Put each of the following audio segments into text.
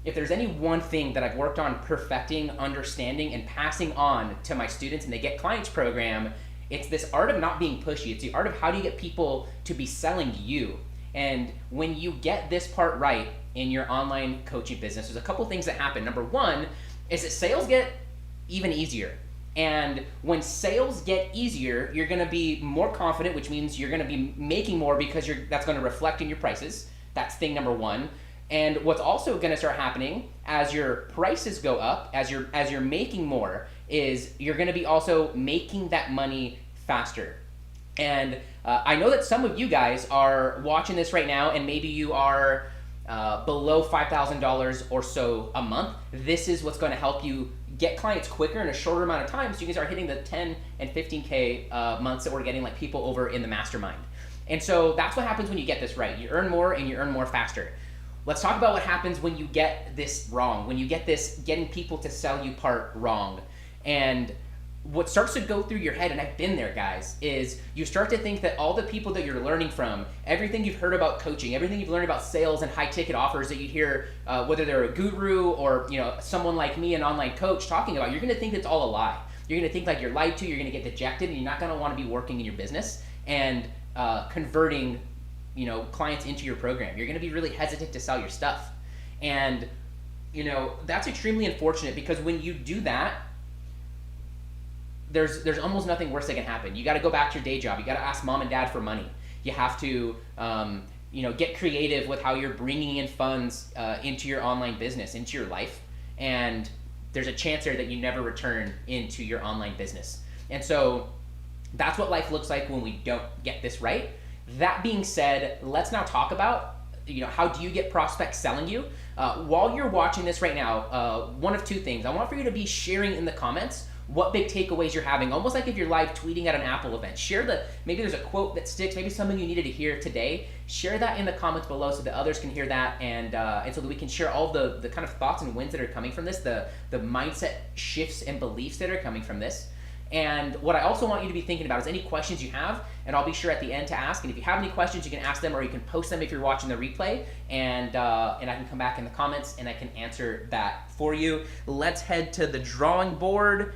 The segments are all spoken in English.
if there's any one thing that I've worked on perfecting, understanding, and passing on to my students in the Get Clients program, it's this art of not being pushy. It's the art of how do you get people to be selling you. And when you get this part right in your online coaching business, there's a couple things that happen. Number one is that sales get even easier. And when sales get easier, you're going to be more confident, which means you're going to be making more because that's going to reflect in your prices. That's thing number one. And what's also going to start happening as your prices go up, as you're making more, is you're going to be also making that money faster. And I know that some of you guys are watching this right now, and maybe you are below $5,000 or so a month. This is what's going to help you get clients quicker in a shorter amount of time, so you can start hitting the 10 and 15K months that we're getting like people over in the mastermind. And so that's what happens when you get this right. You earn more and you earn more faster. Let's talk about what happens when you get this wrong, when you get this getting people to sell you part wrong. And what starts to go through your head, and I've been there, guys, is you start to think that all the people that you're learning from, everything you've heard about coaching, everything you've learned about sales and high ticket offers that you hear, whether they're a guru or someone like me, an online coach, talking about, you're going to think it's all a lie. You're going to think like you're lied to, you're going to get dejected, and you're not going to want to be working in your business and converting clients into your program. You're going to be really hesitant to sell your stuff. And that's extremely unfortunate, because when you do that, there's almost nothing worse that can happen. You got to go back to your day job. You got to ask mom and dad for money. You have to get creative with how you're bringing in funds into your online business, into your life. And there's a chance there that you never return into your online business. And so that's what life looks like when we don't get this right. That being said, let's now talk about how do you get prospects selling you? While you're watching this right now, one of two things. I want for you to be sharing in the comments what big takeaways you're having, almost like if you're live tweeting at an Apple event. Maybe there's a quote that sticks, maybe something you needed to hear today. Share that in the comments below so that others can hear that, and so that we can share all the kind of thoughts and wins that are coming from this, the mindset shifts and beliefs that are coming from this. And what I also want you to be thinking about is any questions you have, and I'll be sure at the end to ask. And if you have any questions, you can ask them, or you can post them if you're watching the replay, and I can come back in the comments and I can answer that for you. Let's head to the drawing board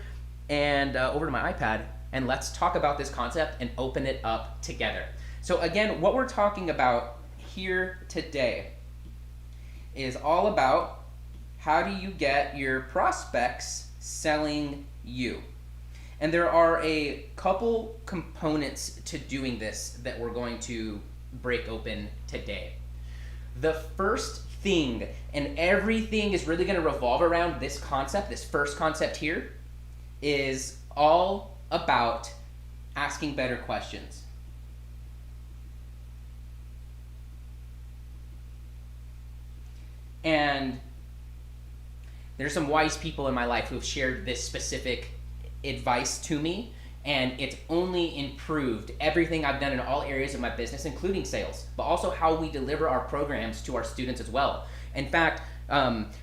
and over to my iPad, and let's talk about this concept and open it up together. So again, what we're talking about here today is all about how do you get your prospects selling you. And there are a couple components to doing this that we're going to break open today. The first thing, and everything is really going to revolve around this concept, this first concept here, is all about asking better questions. And there's some wise people in my life who have shared this specific advice to me, and it's only improved everything I've done in all areas of my business, including sales, but also how we deliver our programs to our students as well. In fact,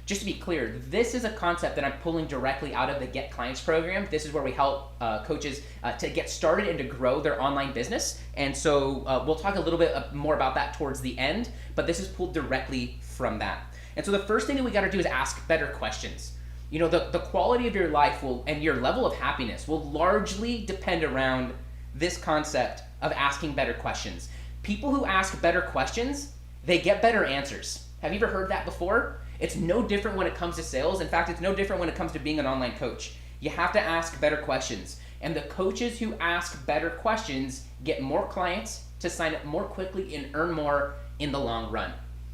just to be clear, this is a concept that I'm pulling directly out of the Get Clients program. This is where we help coaches to get started and to grow their online business. And so we'll talk a little bit more about that towards the end, but this is pulled directly from that. And so the first thing that we got to do is ask better questions. The quality of your life and your level of happiness will largely depend around this concept of asking better questions. People who ask better questions, they get better answers. Have you ever heard that before? It's no different when it comes to sales. In fact, it's no different when it comes to being an online coach. You have to ask better questions. And the coaches who ask better questions get more clients to sign up more quickly and earn more in the long run.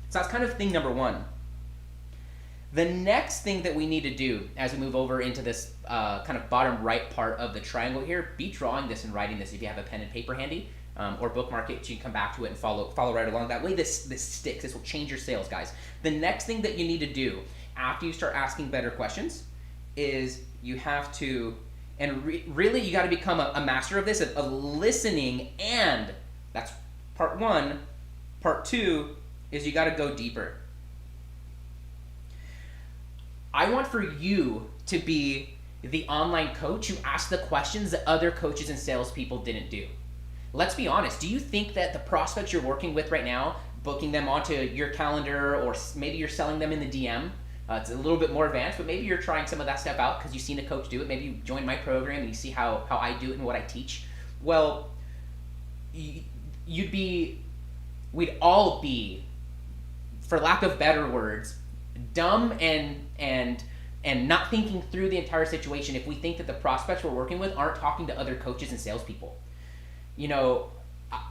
So that's kind of thing number one. The next thing that we need to do as we move over into this kind of bottom right part of the triangle here, be drawing this and writing this if you have a pen and paper handy, or bookmark it so you can come back to it and follow right along. That way this sticks. This will change your sales, guys. The next thing that you need to do after you start asking better questions is you have to, and really you got to become a master of this, of listening, and that's part one. Part two is you got to go deeper. I want for you to be the online coach who asks the questions that other coaches and salespeople didn't do. Let's be honest. Do you think that the prospects you're working with right now, booking them onto your calendar, or maybe you're selling them in the DM, It's a little bit more advanced, but maybe you're trying some of that stuff out because you've seen a coach do it. Maybe you join my program and you see how I do it and what I teach. Well, we'd all be, for lack of better words, dumb and not thinking through the entire situation if we think that the prospects we're working with aren't talking to other coaches and salespeople.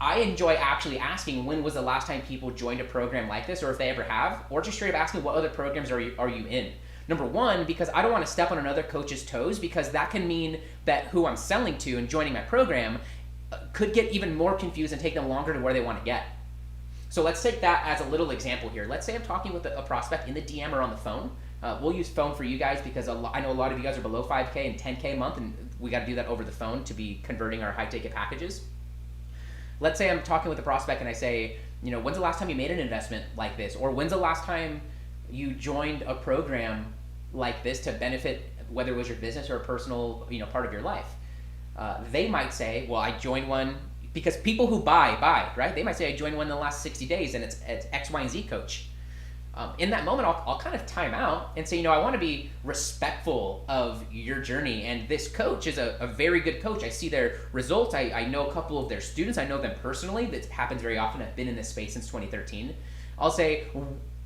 I enjoy actually asking when was the last time people joined a program like this, or if they ever have, or just straight up asking what other programs are you in. Number one, because I don't want to step on another coach's toes, because that can mean that who I'm selling to and joining my program could get even more confused and take them longer to where they want to get. So let's take that as a little example here. Let's say I'm talking with a prospect in the DM or on the phone. We'll use phone for you guys because I know a lot of you guys are below 5K and 10K a month, and we got to do that over the phone to be converting our high ticket packages. Let's say I'm talking with a prospect and I say, when's the last time you made an investment like this? Or when's the last time you joined a program like this to benefit, whether it was your business or a personal, part of your life? They might say, well, I joined one, because people who buy, right? They might say, I joined one in the last 60 days and it's X, Y, and Z coach. In that moment, I'll kind of time out and say, I want to be respectful of your journey. And this coach is a very good coach. I see their results. I know a couple of their students. I know them personally. That happens very often. I've been in this space since 2013. I'll say,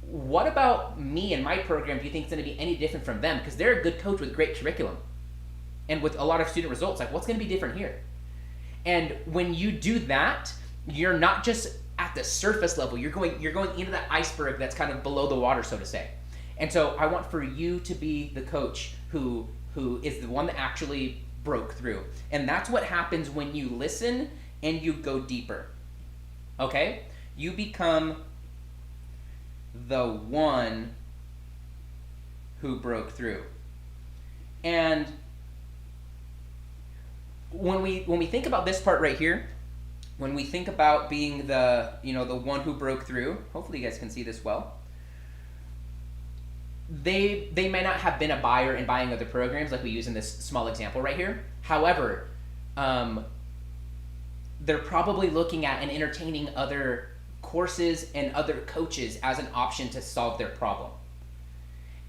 what about me and my program do you think is going to be any different from them? Because they're a good coach with great curriculum and with a lot of student results. Like, what's going to be different here? And when you do that, you're not just at the surface level, you're going into that iceberg that's kind of below the water, so to say. And so I want for you to be the coach who is the one that actually broke through. And that's what happens when you listen and you go deeper. Okay? You become the one who broke through. And when we think about this part right here, when we think about being the one who broke through, hopefully you guys can see this well. They may not have been a buyer in buying other programs like we use in this small example right here. However, they're probably looking at and entertaining other courses and other coaches as an option to solve their problem.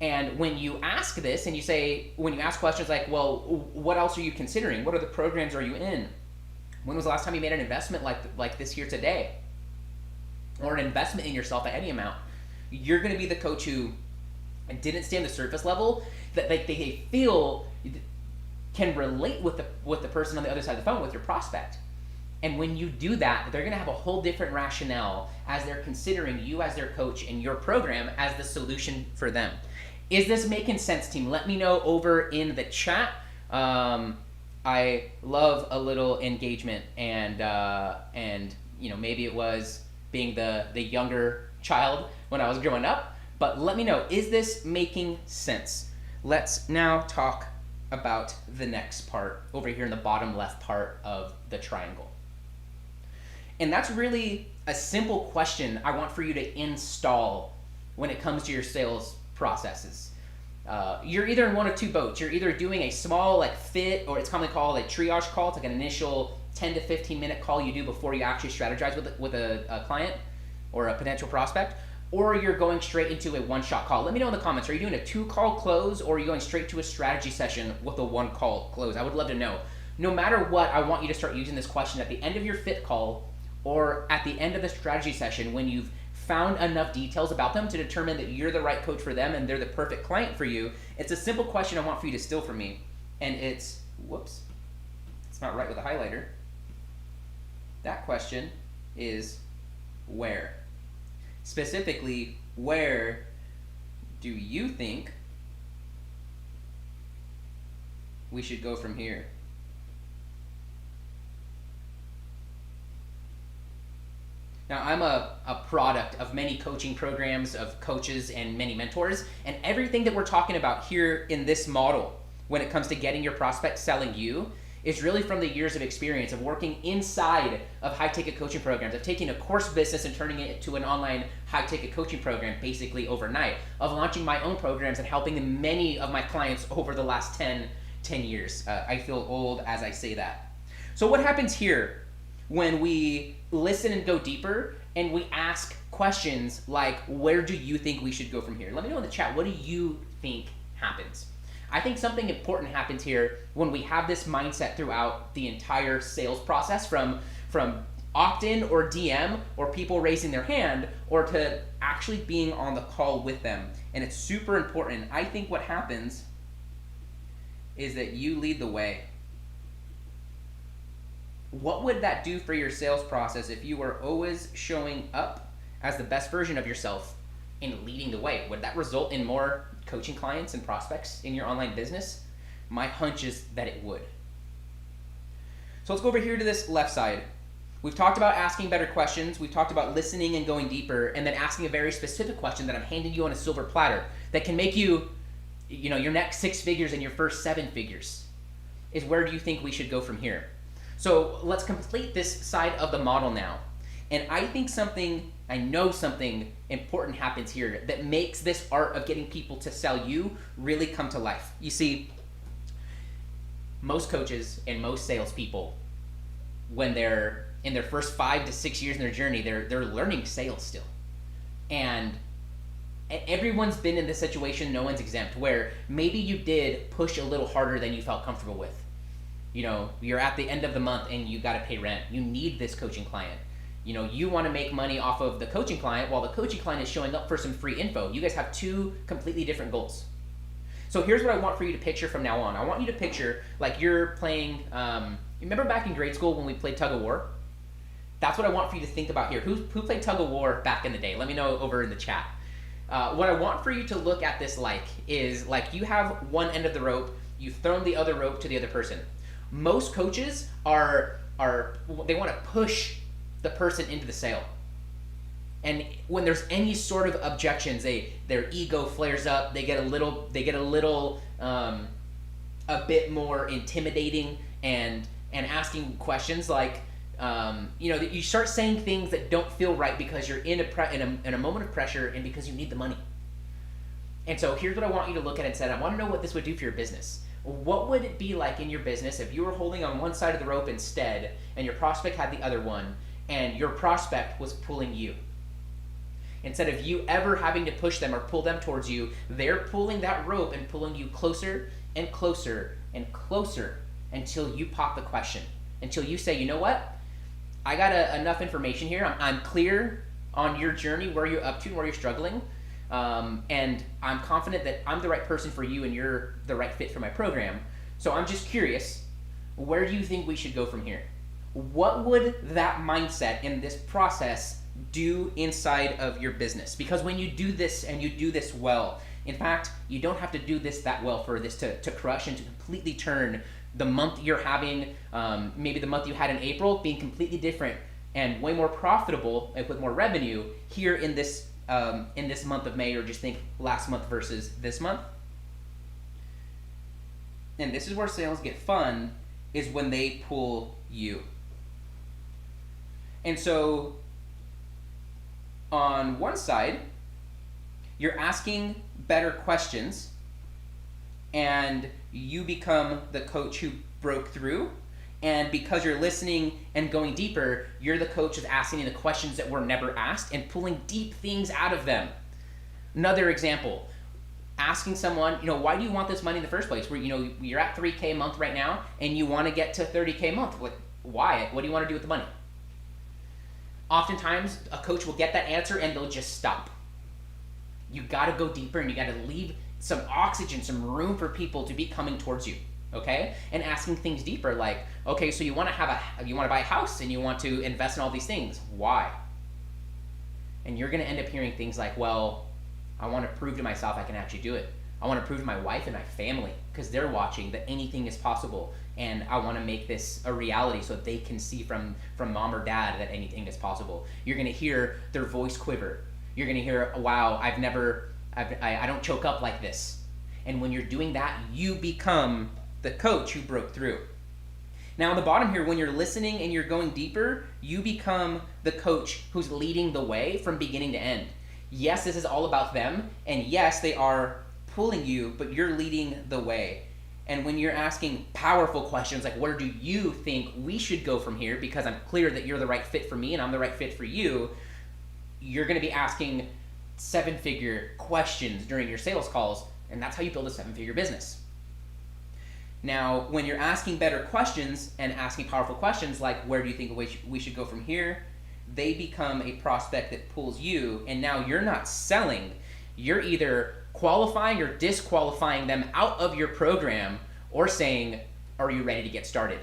And when you ask this and when you ask questions like, well, what else are you considering? What other programs are you in? When was the last time you made an investment like this here today? Or an investment in yourself at any amount? You're going to be the coach who didn't stay on the surface level, that they feel can relate with the person on the other side of the phone, with your prospect. And when you do that, they're going to have a whole different rationale as they're considering you as their coach and your program as the solution for them. Is this making sense, team? Let me know over in the chat. I love a little engagement, and maybe it was being the younger child when I was growing up, but let me know, is this making sense? Let's now talk about the next part over here in the bottom left part of the triangle. And that's really a simple question I want for you to install when it comes to your sales processes. You're either in one of two boats. You're either doing a small fit, or it's commonly called a triage call. It's like an initial 10 to 15 minute call you do before you actually strategize with a client or a potential prospect, or you're going straight into a one-shot call. Let me know in the comments, are you doing a 2-call close, or are you going straight to a strategy session with a 1-call close? I would love to know. No matter what, I want you to start using this question at the end of your fit call or at the end of the strategy session when you've found enough details about them to determine that you're the right coach for them and they're the perfect client for you. It's a simple question I want for you to steal from me. And it's, whoops, it's not right with a highlighter. That question is where? Specifically, where do you think we should go from here? Now, I'm a product of many coaching programs, of coaches and many mentors, and everything that we're talking about here in this model when it comes to getting your prospect selling you is really from the years of experience of working inside of high-ticket coaching programs, of taking a course business and turning it to an online high-ticket coaching program basically overnight, of launching my own programs and helping many of my clients over the last 10 years. I feel old as I say that. So what happens here? when we listen and go deeper and we ask questions like, where do you think we should go from here? Let me know in the chat, what do you think happens? I think something important happens here when we have this mindset throughout the entire sales process, from opt-in or DM or people raising their hand, or to actually being on the call with them. And it's super important. I think what happens is that you lead the way. What would that do for your sales process if you were always showing up as the best version of yourself and leading the way? Would that result in more coaching clients and prospects in your online business? My hunch is that it would. So let's go over here to this left side. We've talked about asking better questions. We've talked about listening and going deeper, and then asking a very specific question that I'm handing you on a silver platter that can make you, your next 6 figures and your first 7 figures. Is where do you think we should go from here? So let's complete this side of the model now. And I know something important happens here that makes this art of getting people to sell you really come to life. You see, most coaches and most salespeople, when they're in their first 5 to 6 years in their journey, they're learning sales still. And everyone's been in this situation, no one's exempt, where maybe you did push a little harder than you felt comfortable with. You're at the end of the month and you gotta pay rent. You need this coaching client. You want to make money off of the coaching client while the coaching client is showing up for some free info. You guys have 2 completely different goals. So here's what I want for you to picture from now on. I want you to picture like you're playing, you remember back in grade school when we played tug of war? That's what I want for you to think about here. Who played tug of war back in the day? Let me know over in the chat. What I want for you to look at this is like you have one end of the rope, you've thrown the other rope to the other person. Most coaches they want to push the person into the sale. And when there's any sort of objections, their ego flares up, they get a bit more intimidating and asking questions like, you start saying things that don't feel right because you're in a moment of pressure and because you need the money. And so here's what I want you to look at and say, I want to know what this would do for your business. What would it be like in your business if you were holding on one side of the rope instead and your prospect had the other one and your prospect was pulling you? Instead of you ever having to push them or pull them towards you, they're pulling that rope and pulling you closer and closer and closer until you pop the question, until you say, you know what? I got enough information here. I'm clear on your journey, where you're up to and where you're struggling. And I'm confident that I'm the right person for you and you're the right fit for my program. So I'm just curious, where do you think we should go from here? What would that mindset in this process do inside of your business? Because when you do this and you do this well, in fact, you don't have to do this that well for this to crush and to completely turn the month you're having, maybe the month you had in April, being completely different and way more profitable and with more revenue here in this month of May, or just think last month versus this month. And this is where sales get fun, is when they pull you. And so on one side, you're asking better questions and you become the coach who broke through. And because you're listening and going deeper, you're the coach that's asking the questions that were never asked and pulling deep things out of them. Another example, asking someone, why do you want this money in the first place? Where, you're at 3K a month right now and you want to get to 30K a month. Why? What do you want to do with the money? Oftentimes, a coach will get that answer and they'll just stop. You got to go deeper and you got to leave some oxygen, some room for people to be coming towards you. Okay, and asking things deeper, like, okay, so you want to buy a house and you want to invest in all these things. Why? And you're going to end up hearing things like, well, I want to prove to myself I can actually do it. I want to prove to my wife and my family, because they're watching, that anything is possible, and I want to make this a reality so they can see from mom or dad that anything is possible. You're going to hear their voice quiver. You're going to hear, wow, I don't choke up like this. And when you're doing that, you become the coach who broke through. Now on the bottom here, when you're listening and you're going deeper, you become the coach who's leading the way from beginning to end. Yes, this is all about them, and yes, they are pulling you, but you're leading the way. And when you're asking powerful questions like, where do you think we should go from here? Because I'm clear that you're the right fit for me and I'm the right fit for you. You're going to be asking 7-figure questions during your sales calls, and that's how you build a 7-figure business. Now, when you're asking better questions and asking powerful questions like, where do you think we should go from here? They become a prospect that pulls you, and now you're not selling. You're either qualifying or disqualifying them out of your program, or saying, are you ready to get started?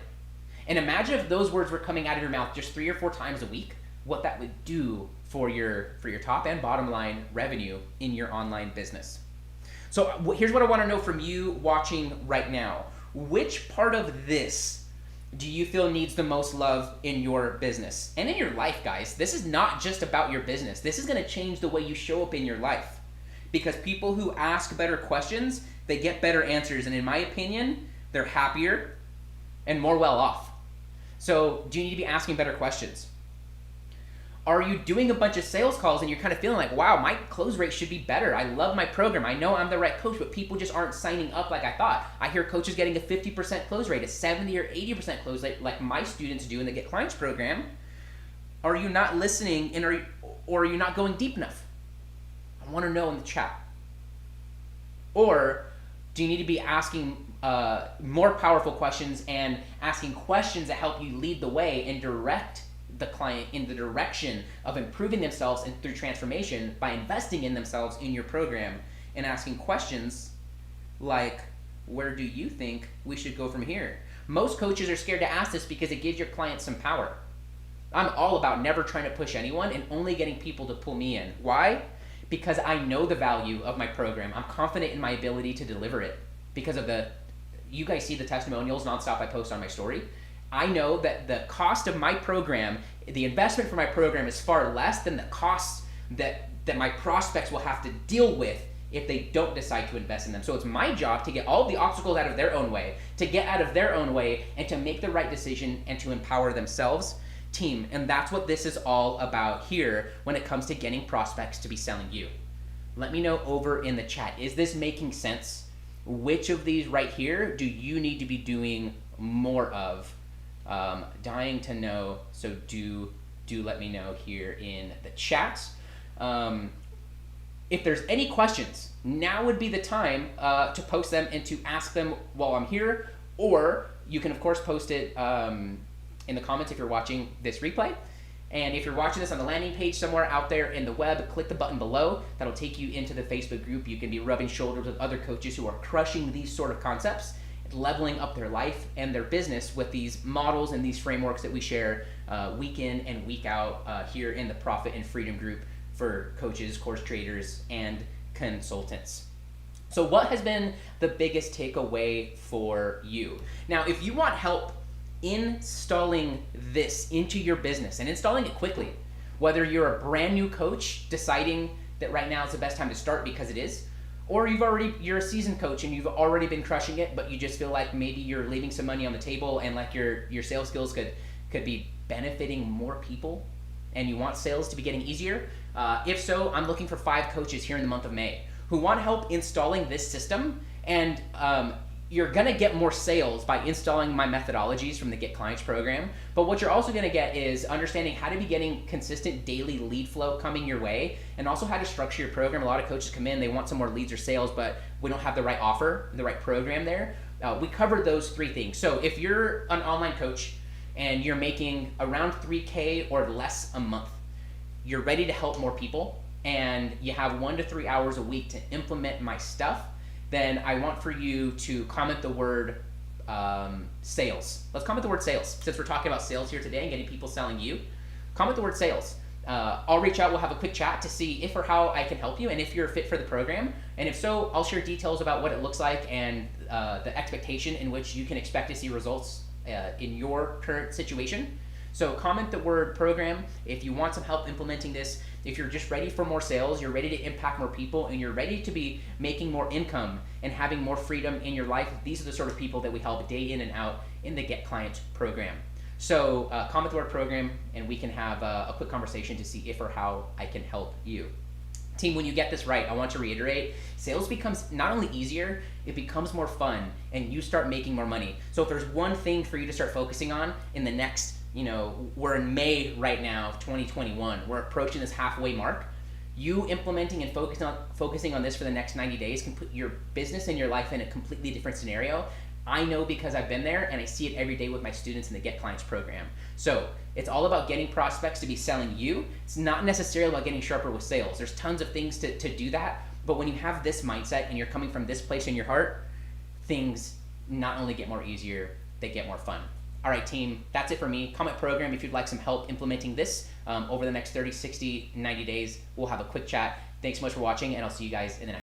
And imagine if those words were coming out of your mouth just 3 or 4 times a week, what that would do for your top and bottom line revenue in your online business. So here's what I want to know from you watching right now. Which part of this do you feel needs the most love in your business and in your life, guys? This is not just about your business. This is going to change the way you show up in your life. Because people who ask better questions, they get better answers. And in my opinion, they're happier and more well off. So do you need to be asking better questions? Are you doing a bunch of sales calls and you're kind of feeling like, wow, my close rate should be better. I love my program. I know I'm the right coach, but people just aren't signing up like I thought. I hear coaches getting a 50% close rate, a 70 or 80% close rate like my students do in the Get Clients program. Are you not listening or are you not going deep enough? I want to know in the chat. Or do you need to be asking more powerful questions and asking questions that help you lead the way and direct the client in the direction of improving themselves and through transformation by investing in themselves in your program, and asking questions like, where do you think we should go from here? Most coaches are scared to ask this because it gives your clients some power. I'm all about never trying to push anyone and only getting people to pull me in. Why? Because I know the value of my program. I'm confident in my ability to deliver it because of you guys see the testimonials nonstop I post on my story. I know that the cost of my program, the investment for my program is far less than the costs that my prospects will have to deal with if they don't decide to invest in them. So it's my job to get all of the obstacles out of their own way, to get out of their own way, and to make the right decision and to empower themselves, team. And that's what this is all about here when it comes to getting prospects to be selling you. Let me know over in the chat. Is this making sense? Which of these right here do you need to be doing more of? Dying to know, so do let me know here in the chat. If there's any questions, now would be the time to post them and to ask them while I'm here, or you can of course post it in the comments if you're watching this replay. And if you're watching this on the landing page somewhere out there in the web, click the button below. That'll take you into the Facebook group. You can be rubbing shoulders with other coaches who are crushing these sort of concepts, leveling up their life and their business with these models and these frameworks that we share week in and week out here in the Profit and Freedom group for coaches, course traders, and consultants. So what has been the biggest takeaway for you? Now, if you want help installing this into your business and installing it quickly, whether you're a brand new coach deciding that right now is the best time to start because it is, or you're a seasoned coach and you've already been crushing it, but you just feel like maybe you're leaving some money on the table and like your sales skills could be benefiting more people and you want sales to be getting easier. If so, I'm looking for 5 coaches here in the month of May who want help installing this system. And you're gonna get more sales by installing my methodologies from the Get Clients program. But what you're also gonna get is understanding how to be getting consistent daily lead flow coming your way, and also how to structure your program. A lot of coaches come in, they want some more leads or sales, but we don't have the right offer, the right program there. We covered those 3 things. So if you're an online coach and you're making around 3K or less a month, you're ready to help more people, and you have 1 to 3 hours a week to implement my stuff, then I want for you to comment the word sales. Let's comment the word sales. Since we're talking about sales here today and getting people selling you, comment the word sales. I'll reach out, we'll have a quick chat to see if or how I can help you and if you're a fit for the program. And if so, I'll share details about what it looks like and the expectation in which you can expect to see results in your current situation. So comment the word program if you want some help implementing this. If you're just ready for more sales, you're ready to impact more people, and you're ready to be making more income and having more freedom in your life, these are the sort of people that we help day in and out in the Get Clients program. So comment the word program and we can have a quick conversation to see if or how I can help you. Team, when you get this right, I want to reiterate, sales becomes not only easier, it becomes more fun, and you start making more money. So if there's one thing for you to start focusing on in the next, we're in May right now of 2021, we're approaching this halfway mark. You implementing and focusing on this for the next 90 days can put your business and your life in a completely different scenario. I know because I've been there and I see it every day with my students in the Get Clients program. So it's all about getting prospects to be selling you. It's not necessarily about getting sharper with sales. There's tons of things to do that. But when you have this mindset and you're coming from this place in your heart, things not only get more easier, they get more fun. All right, team, that's it for me. Comment program if you'd like some help implementing this over the next 30, 60, 90 days. We'll have a quick chat. Thanks so much for watching, and I'll see you guys in the next